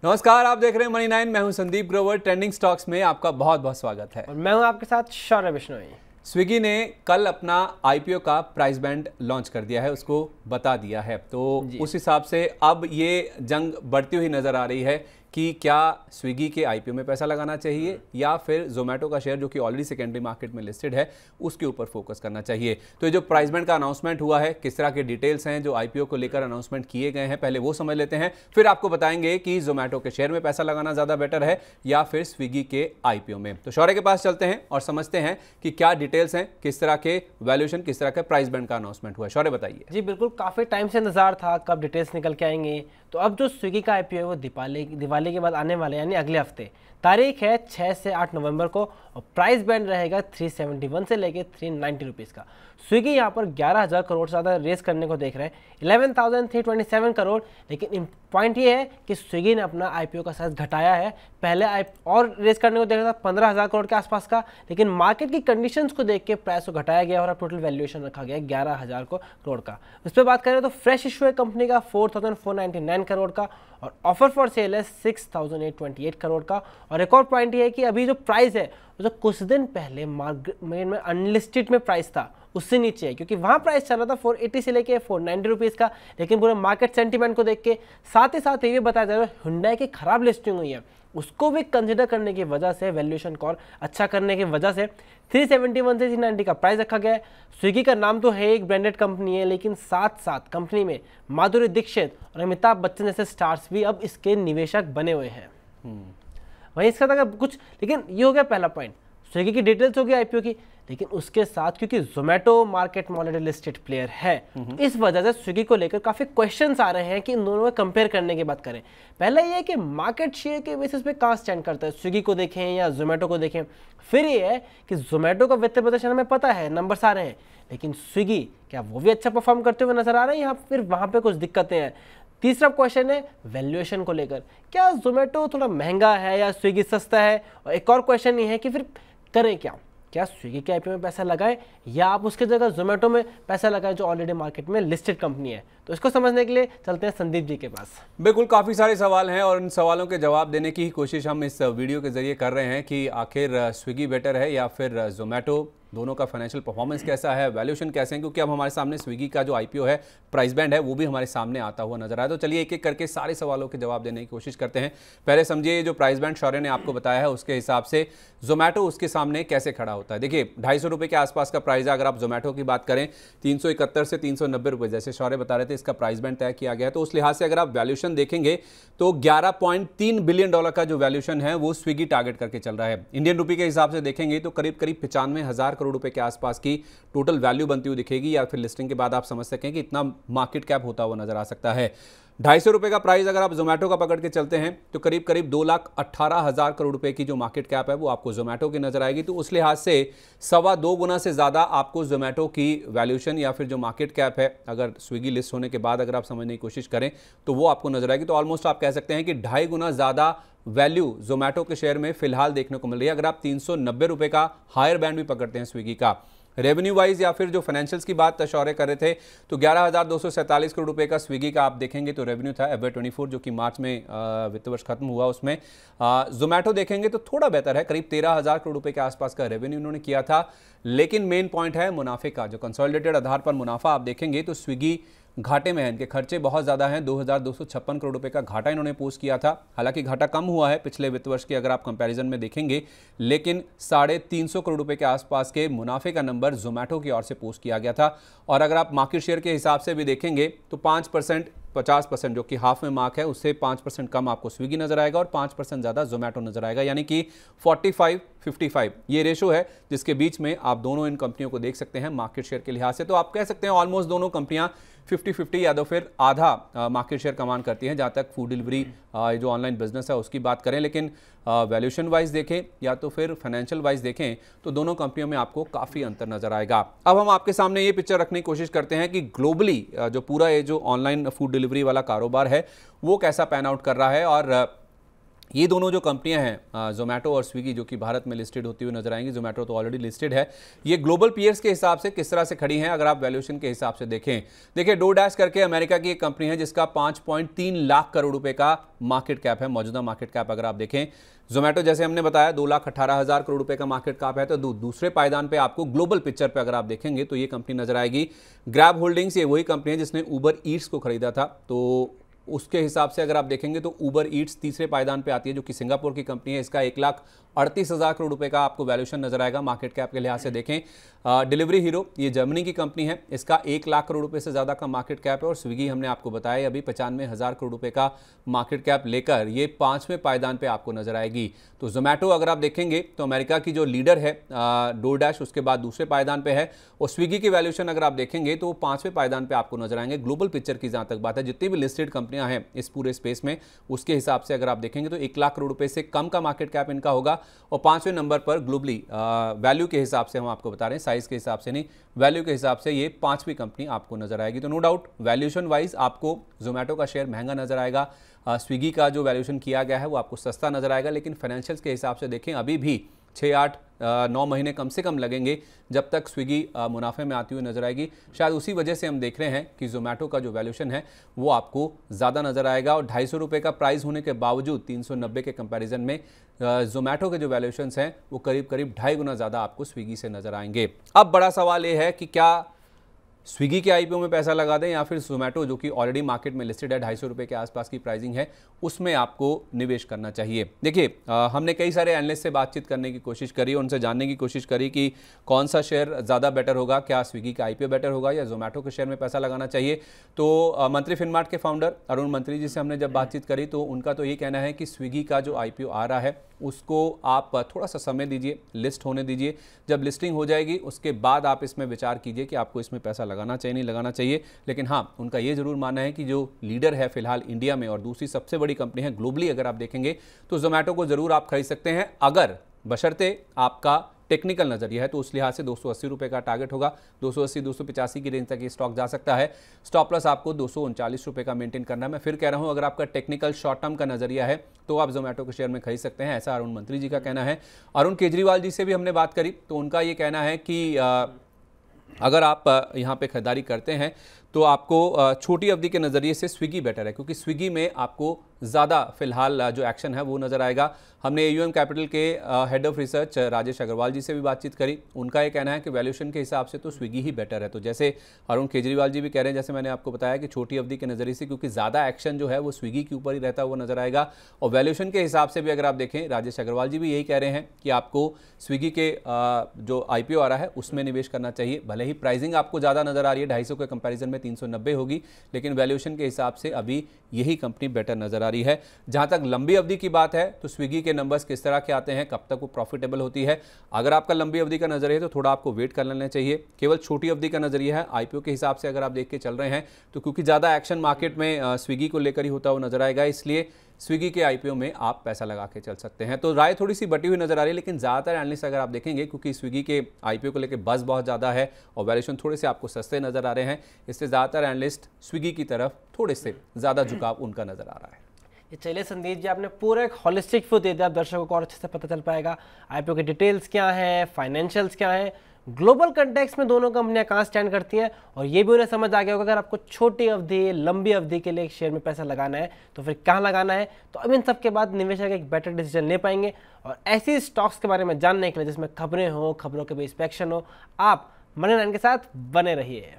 नमस्कार, आप देख रहे हैं मनी 9। मैं हूं संदीप ग्रोवर। ट्रेंडिंग स्टॉक्स में आपका बहुत बहुत स्वागत है और मैं हूं आपके साथ शौर्य बिश्नोई। स्विगी ने कल अपना आईपीओ का प्राइस बैंड लॉन्च कर दिया है, उसको बता दिया है। तो उस हिसाब से अब ये जंग बढ़ती हुई नजर आ रही है कि क्या स्विगी के आईपीओ में पैसा लगाना चाहिए या फिर जोमेटो का शेयर जो कि ऑलरेडी सेकेंडरी मार्केट में लिस्टेड है उसके ऊपर फोकस करना चाहिए। तो ये जो प्राइस बैंड का अनाउंसमेंट हुआ है, किस तरह के डिटेल्स हैं जो आईपीओ को लेकर अनाउंसमेंट किए गए हैं, पहले वो समझ लेते हैं, फिर आपको बताएंगे कि जोमेटो के शेयर में पैसा लगाना ज़्यादा बेटर है या फिर स्विगी के आईपीओ में। तो शौर्य के पास चलते हैं और समझते हैं कि क्या डिटेल्स हैं, किस तरह के वैल्यूएशन, किस तरह के प्राइस बैंड का अनाउंसमेंट हुआ है। शौर्य बताइए। जी बिल्कुल, काफ़ी टाइम से इंतजार था कब डिटेल्स निकल के आएंगे। तो अब जो स्विगी का आईपीओ है वो दिवाली के बाद आने वाले यानी अगले हफ्ते, तारीख है 6 से 8 नवंबर को, और प्राइस बैंड रहेगा 371 से लेके 390 रुपीज़ का। स्विगी यहाँ पर 11,000 करोड़ से ज़्यादा रेस करने को देख रहे हैं, 11,327 करोड़। लेकिन पॉइंट ये है कि स्विगी ने अपना आईपीओ का साइज घटाया है। पहले और रेस करने को देख रहा था 15,000 करोड़ के आसपास का, लेकिन मार्केट की कंडीशंस को देख के प्राइस को घटाया गया और अब टोटल वैल्यूएशन रखा गया 11,000 करोड़ का। उस पर बात करें तो फ्रेश इशू है कंपनी का 4,499 करोड़ का, और ऑफर फॉर सेल है 6,828 करोड़ का। और एक और पॉइंट ये है कि अभी जो प्राइस है वो जो कुछ दिन पहले मार्केट में अनलिस्टेड में प्राइस था उससे नीचे है, क्योंकि वहाँ प्राइस चल रहा था 480 से लेके 490 रुपीज़ का। लेकिन पूरे मार्केट सेंटीमेंट को देख के, साथ ही साथ ये भी बताया जा रहा है हुंडई की खराब लिस्टिंग हुई है, उसको भी कंसिडर करने की वजह से, वैल्यूएशन कॉल अच्छा करने की वजह से 371 से 390 का प्राइस रखा गया है। स्विगी का नाम तो है, एक ब्रांडेड कंपनी है, लेकिन साथ साथ कंपनी में माधुरी दीक्षित और अमिताभ बच्चन जैसे स्टार्स भी अब इसके निवेशक बने हुए हैं। वहीं इसका था कुछ, लेकिन ये हो गया पहला पॉइंट, स्विगी की डिटेल्स होगी आईपीओ की। लेकिन उसके साथ क्योंकि जोमेटो मार्केट में ऑलरेडी लिस्टेड प्लेयर है, तो इस वजह से स्विगी को लेकर काफी क्वेश्चंस आ रहे हैं कि इन दोनों में कंपेयर करने की बात करें। पहला ये है कि मार्केट शेयर के बेसिस पे कहाँ स्टैंड करता है, स्विगी को देखें या जोमेटो को देखें। फिर ये है कि जोमेटो का वित्तीय प्रदर्शन हमें पता है, नंबर्स आ रहे हैं, लेकिन स्विगी क्या वो भी अच्छा परफॉर्म करते हुए नजर आ रहे हैं या फिर वहां पे कुछ दिक्कतें हैं। तीसरा क्वेश्चन है वैल्यूएशन को लेकर, क्या जोमेटो थोड़ा महंगा है या स्विगी सस्ता है। और एक और क्वेश्चन ये है कि फिर करें क्या स्विगी के आईपीओ में पैसा लगाएं या आप उसकी जगह जोमेटो में पैसा लगाएं जो ऑलरेडी मार्केट में लिस्टेड कंपनी है। तो इसको समझने के लिए चलते हैं संदीप जी के पास। बिल्कुल, काफ़ी सारे सवाल हैं और इन सवालों के जवाब देने की ही कोशिश हम इस वीडियो के जरिए कर रहे हैं कि आखिर स्विगी बेटर है या फिर जोमेटो, दोनों का फाइनेंशियल परफॉर्मेंस कैसा है, वैल्यूएशन कैसे हैं, क्योंकि अब हमारे सामने स्विगी का जो आईपीओ है, प्राइस बैंड है, वो भी हमारे सामने आता हुआ नजर आया। तो चलिए एक एक करके सारे सवालों के जवाब देने की कोशिश करते हैं। पहले समझिए जो प्राइस बैंड शौर्य ने आपको बताया है उसके हिसाब से जोमेटो उसके सामने कैसे खड़ा होता है। देखिए 250 रुपये के आसपास का प्राइस है। अगर आप जोमेटो की बात करें 371 से 390 रुपये, जैसे शौर्य बता रहे थे, इसका प्राइस बैंड तय किया गया है। तो उस लिहाज से अगर आप वैल्यूएशन देखेंगे तो 11.3 बिलियन डॉलर का जो वैल्यूएशन है वो स्विगी टारगेट करके चल रहा है। इंडियन रुपये के हिसाब से देखेंगे तो करीब 95,000 करोड़ रुपए के आसपास की टोटल वैल्यू बनती हुई दिखेगी, या फिर लिस्टिंग के बाद आप समझ सकें कि इतना मार्केट कैप होता हुआ नजर आ सकता है। 250 रुपये का प्राइस अगर आप जोमेटो का पकड़ के चलते हैं तो करीब 2,18,000 करोड़ रुपए की जो मार्केट कैप है वो आपको जोमेटो की नजर आएगी। तो उस लिहाज से 2.25 गुना से ज़्यादा आपको जोमेटो की वैल्यूएशन या फिर जो मार्केट कैप है, अगर स्विगी लिस्ट होने के बाद अगर आप समझने की कोशिश करें तो वो आपको नजर आएगी। तो ऑलमोस्ट आप कह सकते हैं कि 2.5 गुना ज़्यादा वैल्यू जोमेटो के शेयर में फिलहाल देखने को मिल रही है। अगर आप 390 रुपये का हायर बैंड भी पकड़ते हैं स्विगी का, रेवेन्यू वाइज या फिर जो फाइनेंशियल्स की बात शौर्य कर रहे थे, तो 11,247 करोड़ रुपए का स्विगी का आप देखेंगे तो रेवेन्यू था FY24 जो कि मार्च में वित्त वर्ष खत्म हुआ उसमें। जोमेटो देखेंगे तो थोड़ा बेहतर है, करीब 13,000 करोड़ रुपए के आसपास का रेवेन्यू उन्होंने किया था। लेकिन मेन पॉइंट है मुनाफे का, जो कंसोलिडेटेड आधार पर मुनाफा आप देखेंगे तो स्विगी घाटे में है, इनके खर्चे बहुत ज़्यादा हैं। 2,256 करोड़ रुपए का घाटा इन्होंने पोस्ट किया था। हालांकि घाटा कम हुआ है पिछले वित्त वर्ष के अगर आप कंपैरिजन में देखेंगे, लेकिन 350 करोड़ रुपए के आसपास के मुनाफे का नंबर जोमेटो की ओर से पोस्ट किया गया था। और अगर आप मार्केट शेयर के हिसाब से भी देखेंगे तो 5%, 50% जो कि हाफ में मार्क है, उससे 5% कम आपको स्विगी नजर आएगा और 5% ज़्यादा जोमेटो नजर आएगा, यानी कि 45-55 ये रेशो है जिसके बीच में आप दोनों इन कंपनियों को देख सकते हैं मार्केट शेयर के लिहाज से। तो आप कह सकते हैं ऑलमोस्ट दोनों कंपनियां 50-50 या तो फिर आधा मार्केट शेयर कमान करती हैं, जहाँ तक फूड डिलीवरी जो ऑनलाइन बिजनेस है उसकी बात करें। लेकिन वैल्यूएशन वाइज देखें या तो फिर फाइनेंशियल वाइज देखें तो दोनों कंपनियों में आपको काफ़ी अंतर नजर आएगा। अब हम आपके सामने ये पिक्चर रखने की कोशिश करते हैं कि ग्लोबली जो पूरा ये जो ऑनलाइन फूड डिलीवरी वाला कारोबार है वो कैसा पैन आउट कर रहा है। और ये दोनों जो कंपनियां हैं जोमेटो और स्विगी, जो कि भारत में लिस्टेड होती हुई नजर आएंगी, जोमेटो तो ऑलरेडी लिस्टेड है, ये ग्लोबल पीयर्स के हिसाब से किस तरह से खड़ी हैं अगर आप वैल्यूएशन के हिसाब से देखें। देखिए, डोरडैश करके अमेरिका की एक कंपनी है जिसका 5.3 लाख करोड़ रुपए का मार्केट कैप है, मौजूदा मार्केट कैप अगर आप देखें। जोमेटो जैसे हमने बताया 2,18,000 करोड़ रुपए का मार्केट कैप है। तो दूसरे पायदान पे आपको ग्लोबल पिक्चर पे अगर आप देखेंगे तो ये कंपनी नजर आएगी ग्रैब होल्डिंग्स। ये वही कंपनी है जिसने उबर ईट्स को खरीदा था, तो उसके हिसाब से अगर आप देखेंगे तो उबर ईट्स तीसरे पायदान पे आती है, जो कि सिंगापुर की कंपनी है। इसका 1,38,000 करोड़ रुपए का आपको वैल्यूएशन नजर आएगा मार्केट कैप के लिहाज से देखें। डिलीवरी हीरो ये जर्मनी की कंपनी है, इसका 1 लाख करोड़ रुपए से ज़्यादा का मार्केट कैप है। और स्विगी हमने आपको बताया अभी 95,000 करोड़ रुपए का मार्केट कैप लेकर ये 5वें पायदान पे आपको नजर आएगी। तो जोमेटो अगर आप देखेंगे तो अमेरिका की जो लीडर है डोरडैश, उसके बाद दूसरे पायदान पे है। और स्विगी की वैल्यूएशन अगर आप देखेंगे तो 5वें पायदान पे आपको नजर आएंगे। ग्लोबल पिक्चर की जहां तक बात है, जितनी भी लिस्टेड कंपनियां हैं इस पूरे स्पेस में, उसके हिसाब से अगर आप देखेंगे तो 1 लाख करोड़ रुपए से कम का मार्केट कैप इनका होगा। और 5वें नंबर पर ग्लोबली वैल्यू के हिसाब से हम आपको बता रहे हैं, साइज के हिसाब से नहीं, वैल्यू के हिसाब से ये 5वीं कंपनी आपको नजर आएगी। तो नो डाउट वैल्यूएशन वाइज आपको जोमेटो का शेयर महंगा नजर आएगा, स्विगी का जो वैल्यूएशन किया गया है वो आपको सस्ता नजर आएगा। लेकिन फाइनेंशियल्स के हिसाब से देखें अभी भी 6, 8, 9 महीने कम से कम लगेंगे जब तक स्विगी मुनाफे में आती हुई नजर आएगी। शायद उसी वजह से हम देख रहे हैं कि जोमेटो का जो वैल्यूएशन है वो आपको ज़्यादा नजर आएगा। और 250 रुपये का प्राइस होने के बावजूद 390 के कंपैरिजन में जोमेटो के जो वैल्यूएशंस हैं वो करीब करीब 2.5 गुना ज़्यादा आपको स्विगी से नजर आएंगे। अब बड़ा सवाल ये है कि क्या स्विगी के आईपीओ में पैसा लगा दें या फिर जोमेटो, जो कि ऑलरेडी मार्केट में लिस्टेड है, 250 रुपये के आसपास की प्राइसिंग है, उसमें आपको निवेश करना चाहिए। देखिए, हमने कई सारे एनालिस्ट से बातचीत करने की कोशिश करी, उनसे जानने की कोशिश करी कि कौन सा शेयर ज़्यादा बेटर होगा, क्या स्विगी का आईपीओ बेटर होगा या जोमेटो के शेयर में पैसा लगाना चाहिए। तो मंत्री फिनमार्ट के फाउंडर अरुण मंत्री जी से हमने जब बातचीत करी तो उनका तो ये कहना है कि स्विगी का जो आईपीओ आ रहा है उसको आप थोड़ा सा समय दीजिए, लिस्ट होने दीजिए। जब लिस्टिंग हो जाएगी उसके बाद आप इसमें विचार कीजिए कि आपको इसमें पैसा लगाना चाहिए नहीं लगाना चाहिए। लेकिन हाँ, उनका ये जरूर मानना है कि जो लीडर है फिलहाल इंडिया में और दूसरी सबसे बड़ी कंपनी है ग्लोबली अगर आप देखेंगे तो जोमेटो को जरूर आप खरीद सकते हैं, अगर बशर्ते आपका टेक्निकल नजरिया है तो उस लिहाज से 280 रुपये का टारगेट होगा। 280, 285 की रेंज तक ये स्टॉक जा सकता है। स्टॉप लॉस आपको 239 रुपये का मेंटेन करना है। मैं फिर कह रहा हूं, अगर आपका टेक्निकल शॉर्ट टर्म का नजरिया है तो आप जोमेटो के शेयर में खरीद सकते हैं, ऐसा अरुण मंत्री जी का कहना है। अरुण केजरीवाल जी से भी हमने बात करी तो उनका ये कहना है कि अगर आप यहाँ पे खरीदारी करते हैं तो आपको छोटी अवधि के नज़रिए से स्विगी बेटर है, क्योंकि स्विगी में आपको ज़्यादा फिलहाल जो एक्शन है वो नज़र आएगा। हमने एयूएम कैपिटल के head of research Rajesh Agarwal ji से भी बातचीत करी, उनका ये कहना है कि वैल्यूएशन के हिसाब से तो स्विगी ही बेटर है। तो जैसे अरुण केजरीवाल जी भी कह रहे हैं, जैसे मैंने आपको बताया कि छोटी अवधि के नज़रिए से क्योंकि ज़्यादा एक्शन जो है वो स्विगी के ऊपर ही रहता है वो नज़र आएगा। और वैल्यूएशन के हिसाब से भी अगर आप देखें, राजेश अग्रवाल जी भी यही कह रहे हैं कि आपको स्विगी के जो आईपीओ आ रहा है उसमें निवेश करना चाहिए। भले ही प्राइसिंग आपको ज़्यादा नज़र आ रही है, 250 के कंपैरिजन में 390 होगी, लेकिन वैल्यूएशन के हिसाब से अभी यही कंपनी बेटर नज़र आ रही है। जहां तक लंबी अवधि की बात है तो स्विगी के नंबर्स किस तरह के आते हैं, कब तक वो प्रॉफिटेबल होती है, अगर आपका लंबी अवधि का नजरिया है तो थोड़ा आपको वेट कर लेना चाहिए। केवल छोटी अवधि का नजरिया है, आईपीओ के हिसाब से अगर आप देख के चल रहे हैं तो क्योंकि ज़्यादा एक्शन मार्केट में स्विगी को लेकर ही होता हुआ नजर आएगा, इसलिए स्विगी के आईपीओ में आप पैसा लगा के चल सकते हैं। तो राय थोड़ी सी बटी हुई नजर आ रही है, लेकिन ज़्यादातर एनालिस्ट अगर आप देखेंगे, क्योंकि स्विगी के आईपीओ को लेकर बज़ बहुत ज़्यादा है और वैल्यूएशन थोड़े से आपको सस्ते नजर आ रहे हैं, इसलिए ज़्यादातर एनालिस्ट स्विगी की तरफ थोड़े से ज़्यादा झुकाव उनका नजर आ रहा है। चलिए संदीप जी, आपने पूरा एक होलिस्टिक व्यू दे दिया, आप दर्शकों को और अच्छे से पता चल पाएगा आईपीओ के डिटेल्स क्या हैं, फाइनेंशियल्स क्या हैं, ग्लोबल कंटेक्स्ट में दोनों कंपनियां कहाँ स्टैंड करती हैं, और ये भी उन्हें समझ आ गया होगा अगर आपको छोटी अवधि लंबी अवधि के लिए एक शेयर में पैसा लगाना है तो फिर कहाँ लगाना है। तो अब इन सब के बाद निवेशक एक बेटर डिसीजन ले पाएंगे। और ऐसी स्टॉक्स के बारे में जानने के लिए जिसमें खबरें हो, खबरों के बेस पे एक्शन हो, आप मनी9 के साथ बने रहिए।